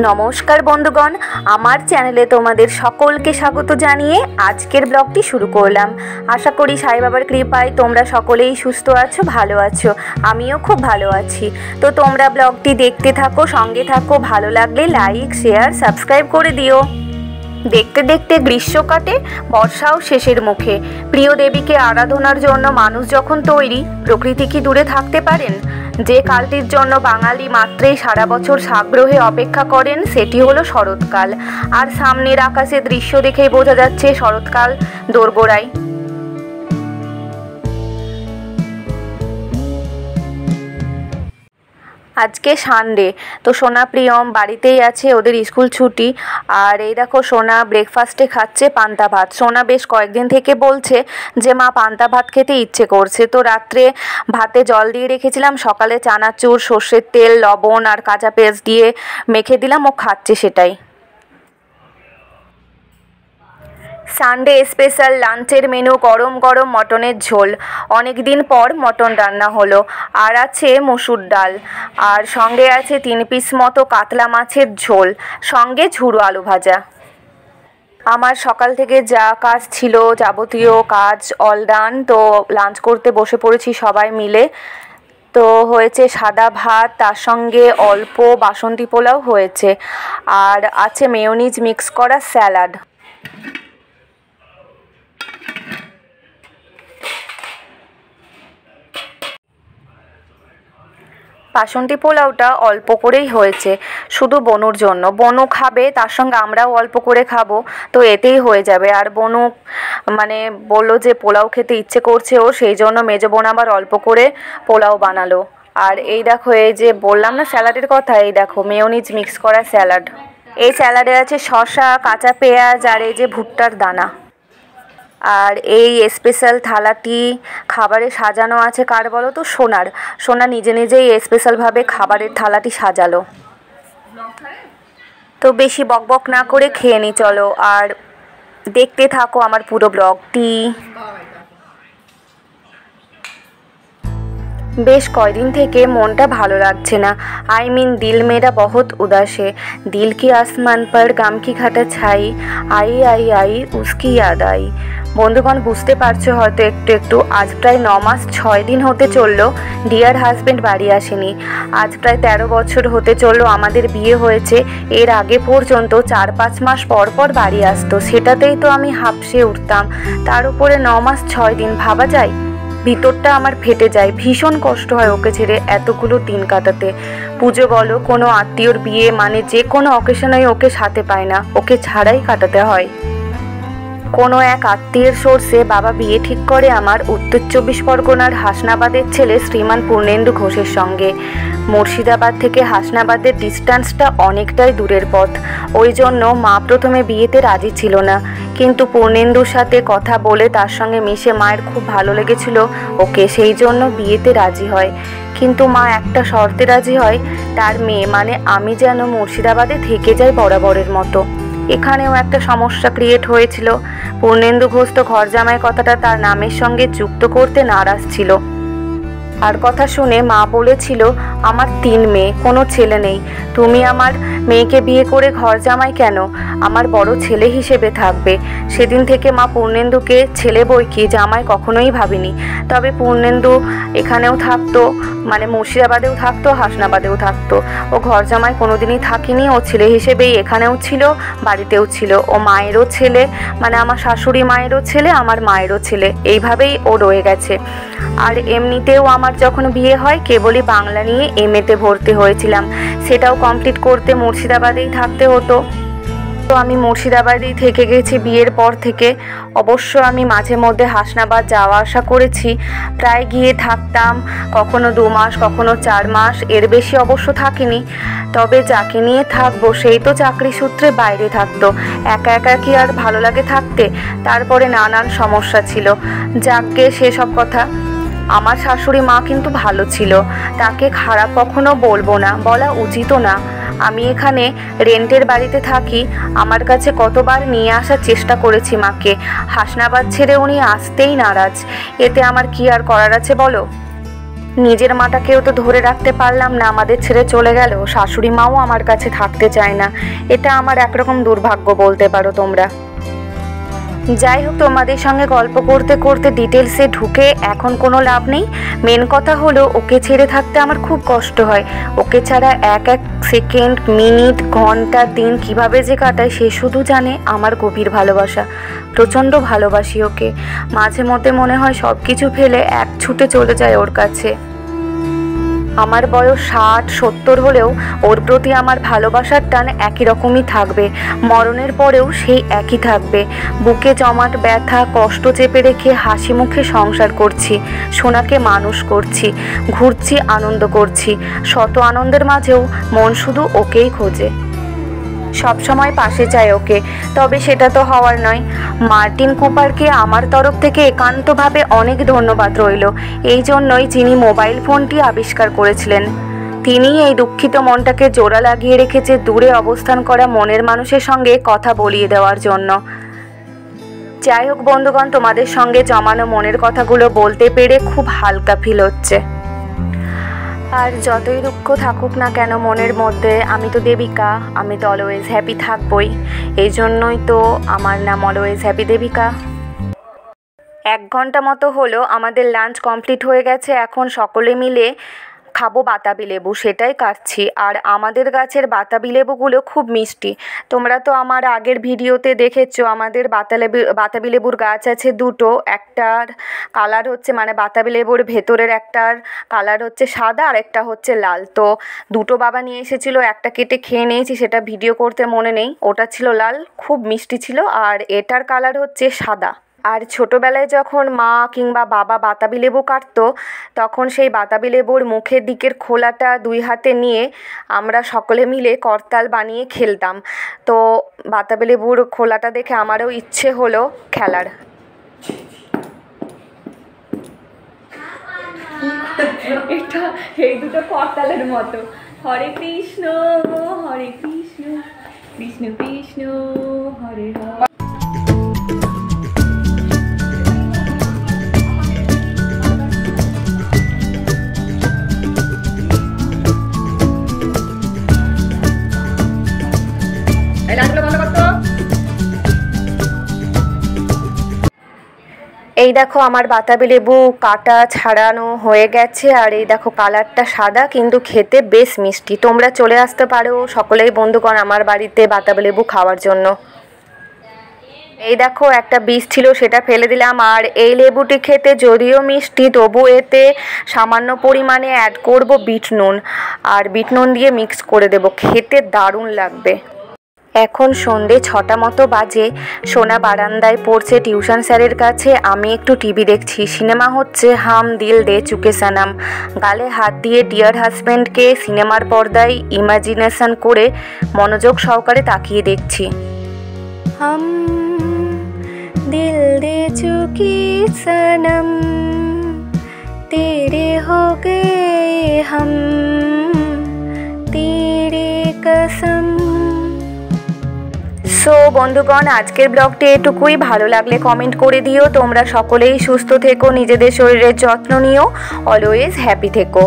নমস্কার বন্ধুগণ, আমার চ্যানেলে তোমাদের সকলকে স্বাগত জানিয়ে আজকের ব্লগটি শুরু করলাম। আশা করি সাই বাবার কৃপায় তোমরা সকলেই সুস্থ আছো, ভালো আছো। আমিও খুব ভালো আছি। তো তোমরা ব্লগটি দেখতে থাকো, সঙ্গে থাকো। ভালো লাগলে লাইক, শেয়ার, সাবস্ক্রাইব করে দিও। দেখতে দেখতে গ্রীষ্ম কাটে, বর্ষাও শেষের মুখে। প্রিয় দেবীকে আরাধনার জন্য মানুষ যখন তৈরি, প্রকৃতি কি দূরে থাকতে পারেন? যে কালটির জন্য বাঙালি মাত্রেই সারা বছর সাগ্রহে অপেক্ষা করেন, সেটি হলো শরৎকাল। আর সামনের আকাশে দৃশ্য দেখেই বোঝা যাচ্ছে শরৎকাল দোরগোড়ায়। আজকে সানডে, তো সোনা প্রিয়ম বাড়িতেই আছে, ওদের স্কুল ছুটি। আর এই দেখো সোনা ব্রেকফাস্টে খাচ্ছে পান্তা ভাত। সোনা বেশ কয়েকদিন থেকে বলছে যে মা পান্তা ভাত খেতে ইচ্ছে করছে। তো রাত্রে ভাতে জল দিয়ে রেখেছিলাম, সকালে চানাচুর, সর্ষের তেল, লবণ আর কাঁচা পেঁয়াজ দিয়ে মেখে দিলাম, ও খাচ্ছে সেটাই। সানডে স্পেশাল লাঞ্চের মেনু গরম গরম মটনের ঝোল। অনেক দিন পর মটন রান্না হলো। আর আছে মসুর ডাল, আর সঙ্গে আছে 3 পিস মতো কাতলা মাছের ঝোল, সঙ্গে ঝুড়ো আলু ভাজা। আমার সকাল থেকে যা কাজ ছিল, যাবতীয় কাজ অল ডান। তো লাঞ্চ করতে বসে পড়েছি সবাই মিলে। তো হয়েছে সাদা ভাত, তার সঙ্গে অল্প বাসন্তী পোলাও হয়েছে, আর আছে মেয়োনিজ মিক্স করা স্যালাড। বাসন্তী পোলাওটা অল্প করেই হয়েছে, শুধু বনুর জন্য। বনু খাবে, তার সঙ্গে আমরাও অল্প করে খাবো, তো এতেই হয়ে যাবে। আর বনু বললো যে পোলাও খেতে ইচ্ছে করছে ও, সেই জন্য মেজো বোন আবার অল্প করে পোলাও বানালো। আর এই দেখো, এই যে বললাম না স্যালাডের কথা, এই দেখো মেয়োনিজ মিক্স করা স্যালাড। এই স্যালাডে আছে শসা, কাঁচা পেঁয়াজ আর এই যে ভুট্টার দানা। আর এই স্পেশাল থালাটি খাবারে সাজানো আছে কার বলো তো? সোনার। সোনা নিজে নিজেই স্পেশালভাবে খাবারের থালাটি সাজালো। তো বেশি বকবক না করে খেয়ে নি চলো, আর দেখতে থাকো আমার পুরো ব্লগটি। বেশ কয়দিন থেকে মনটা ভালো লাগছে না। दिल मेरा बहुत उदास है। दिल की आसमान पर गम की घटा छाई, आई आई आई उसकी याद आई। বন্ধুগণ বুঝতে পারছো হয়তো একটু একটু, আজ প্রায় 9 মাস 6 দিন হতে চললো ডিয়ার হাজব্যান্ড বাড়ি আসেনি। আজ প্রায় 13 বছর হতে চললো আমাদের বিয়ে হয়েছে। এর আগে পর্যন্ত 4-5 মাস পর পর বাড়ি আসতো, সেটাতেই তো আমি হাঁপসে উঠতাম। তার উপরে 9 মাস 6 দিন, ভাবা যায়? ভিতরটা আমার ফেটে যায়, ভীষণ কষ্ট হয় ওকে ছেড়ে এতগুলো দিন কাটাতে। পুজো বলো, কোনো আত্মীয়র বিয়ে, যে কোনো অকেশনে ওকে সাথে পায় না, ওকে ছাড়াই কাটাতে হয়। কোনো এক আত্মীয়ের সোর্সে বাবা বিয়ে ঠিক করে আমার উত্তর 24 পরগনার হাসনাবাদের ছেলে শ্রীমান পূর্ণেন্দু ঘোষের সঙ্গে। মুর্শিদাবাদ থেকে হাসনাবাদের ডিস্ট্যান্সটা অনেকটাই দূরের পথ, ওই জন্য মা প্রথমে বিয়েতে রাজি ছিল না। কিন্তু পূর্ণেন্দুর সাথে কথা বলে তার সঙ্গে মিশে মায়ের খুব ভালো লেগেছিল ওকে, সেই জন্য বিয়েতে রাজি হয়। কিন্তু মা একটা শর্তে রাজি হয়, তার মেয়ে আমি যেন মুর্শিদাবাদে থেকে যাই বরাবরের মতো। এখানেও একটা সমস্যা ক্রিয়েট হয়েছিল। পূর্ণেন্দু ঘোষ তো ঘর জামাই কথাটা তার নামের সঙ্গে যুক্ত করতে নারাজ ছিল। আর কথা শুনে মা বলেছিল, আমার 3 মেয়ে, কোনো ছেলে নেই, তুমি আমার মেয়েকে বিয়ে করে ঘর জামাই কেন? আমার বড় ছেলে হিসেবে থাকবে। সেদিন থেকে মা পূর্ণেন্দুকে ছেলে বই কি জামাই কখনোই ভাবিনি। তবে পূর্ণেন্দু এখানেও থাকতো, মুর্শিদাবাদেও থাকতো, হাসনাবাদেও থাকতো। ও ঘর জামাই কোনোদিনই থাকেনি, ও ছেলে হিসেবেই এখানেও ছিল, বাড়িতেও ছিল। ও মায়েরও ছেলে, আমার শাশুড়ি মায়েরও ছেলে, আমার মায়েরও ছেলে, এইভাবেই ও রয়ে গেছে। আর এমনিতেও আমার যখন বিয়ে হয় কেবলই বাংলা নিয়ে MA-তে ভর্তি হয়েছিলাম, সেটাও কমপ্লিট করতে মুর্শিদাবাদেই থাকতে হতো। তো আমি মুর্শিদাবাদেই থেকে গেছি বিয়ের পর থেকে। অবশ্য আমি মাঝে মধ্যে হাসনাবাদ যাওয়া আসা করেছি, প্রায় গিয়ে থাকতাম, কখনো 2 মাস, কখনো 4 মাস, এর বেশি অবশ্য থাকিনি। তবে যাকে নিয়ে থাকবো সেই তো চাকরি সূত্রে বাইরে থাকতো, একা একা কি আর ভালো লাগে থাকতে? তারপরে নানান সমস্যা ছিল, যাকে সেসব কথা। আমার শাশুড়ি মা কিন্তু ভালো ছিল, তাকে খারাপ কখনো বলবো না, বলা উচিতও না। আমি এখানে রেন্টের বাড়িতে থাকি, আমার কাছে কতবার নিয়ে আসার চেষ্টা করেছি মাকে, হাসনাবাদ ছেড়ে উনি আসতেই নারাজ। এতে আমার কি আর করার আছে বলো? নিজের মাটাকেও তো ধরে রাখতে পারলাম না, আমাদের ছেড়ে চলে গেল। শাশুড়ি মাও আমার কাছে থাকতে চায় না। এটা আমার একরকম দুর্ভাগ্য বলতে পারো তোমরা। যাই হোক, তোমাদের সঙ্গে গল্প করতে করতে ডিটেলসে ঢুকে এখন কোনো লাভ নেই। মেন কথা হলো ওকে ছেড়ে থাকতে আমার খুব কষ্ট হয়। ওকে ছাড়া এক এক সেকেন্ড, মিনিট, ঘন্টা, দিন কিভাবে যে কাটায় সে শুধু জানে। আমার গভীর ভালোবাসা, প্রচণ্ড ভালোবাসি ওকে। মাঝে মধ্যে মনে হয় সব কিছু ফেলে এক ছুটে চলে যায় ওর কাছে। আমার বয়স 60-70 হলেও ওর প্রতি আমার ভালোবাসার টান একই রকমই থাকবে। মরণের পরেও সেই একই থাকবে। বুকে জমাট ব্যথা, কষ্ট চেপে রেখে হাসি মুখে সংসার করছি, সোনাকে মানুষ করছি, ঘুরছি, আনন্দ করছি। শত আনন্দের মাঝেও মন শুধু ওকেই খোঁজে, সব সময় পাশে চায় ওকে। তবে সেটা তো হওয়ার নয়। মার্টিন কুপারকে আমার তরফ থেকে একান্তভাবে অনেক ধন্যবাদ রইল। এই জন্যই যিনি মোবাইল ফোনটি আবিষ্কার করেছিলেন, তিনিই এই দুঃখিত মনটাকে জোড়া লাগিয়ে রেখেছে দূরে অবস্থান করা মনের মানুষের সঙ্গে কথা বলিয়ে দেওয়ার জন্য। যাই হোক বন্ধুগণ, তোমাদের সঙ্গে জমানো মনের কথাগুলো বলতে পেরে খুব হালকা ফিল হচ্ছে। আর যতই দুঃখ থাকুক না কেন মনের মধ্যে, আমি তো দেবিকা, আমি তো অলওয়েজ হ্যাপি থাকবই। এই জন্যই তো আমার নাম অলওয়েজ হ্যাপি দেবিকা। 1 ঘন্টা মতো হলো আমাদের লাঞ্চ কমপ্লিট হয়ে গেছে। এখন সকলে মিলে খাবো বাতাবি লেবু, সেটাই কাটছি। আর আমাদের গাছের বাতাবি লেবুগুলো খুব মিষ্টি। তোমরা তো আমার আগের ভিডিওতে দেখেছো আমাদের বাতাবি লেবুর গাছ আছে 2টো। একটার কালার হচ্ছে, মানে বাতাবি লেবুর ভেতরের একটার কালার হচ্ছে সাদা আর একটা হচ্ছে লাল। তো 2টো বাবা নিয়ে এসেছিলো, একটা কেটে খেয়ে নিয়েছি, সেটা ভিডিও করতে মনে নেই। ওটা ছিল লাল, খুব মিষ্টি ছিল। আর এটার কালার হচ্ছে সাদা। আর ছোটোবেলায় যখন মা কিংবা বাবা বাতাবি লেবু কাটতো, তখন সেই বাতাবি লেবুর মুখের দিকের খোলাটা 2 হাতে নিয়ে আমরা সকলে মিলে করতাল বানিয়ে খেলতাম। তো বাতাবি লেবুর খোলাটা দেখে আমারও ইচ্ছে হলো খেলার। এটা এই দুটো করতালের মতো। হরে কৃষ্ণ হরে কৃষ্ণ, কৃষ্ণ কৃষ্ণ হরে হরে। এই দেখো আমার বাতাবি লেবু কাটা ছাড়ানো হয়ে গেছে। আর এই দেখো কালারটা সাদা, কিন্তু খেতে বেশ মিষ্টি। তোমরা চলে আসতে পারো সকলেই বন্ধুগণ আমার বাড়িতে বাতাবি লেবু খাওয়ার জন্য। এই দেখো একটা বীজ ছিল, সেটা ফেলে দিলাম। আর এই লেবুটি খেতে যদিও মিষ্টি, তবু এতে সামান্য পরিমাণে অ্যাড করব বিট নুন। আর বিট নুন দিয়ে মিক্স করে দেব, খেতে দারুণ লাগবে। এখন সন্ধে 6টা মতো বাজে। সোনা বারান্দায় পড়ছে টিউশন স্যারের কাছে, আমি একটু টিভি দেখছি। সিনেমা হচ্ছে হাম দিল দে চুকে সনম। গালে হাত দিয়ে ডিয়ার হাজব্যান্ডকে সিনেমার পর্দায় ইমাজিনেশন করে মনোযোগ সহকারে তাকিয়ে দেখছি। হাম দিল দে চুকে সনম তেরে হো গে হাম তেরে কসম। সো বন্ধুগণ, আজকের ব্লগটি এটুকুই। ভালো লাগলে কমেন্ট করে দিও। তোমরা সকলেই সুস্থ থেকো, নিজেদের শরীরের যত্ন নিও, অলওয়েজ হ্যাপি থেকো।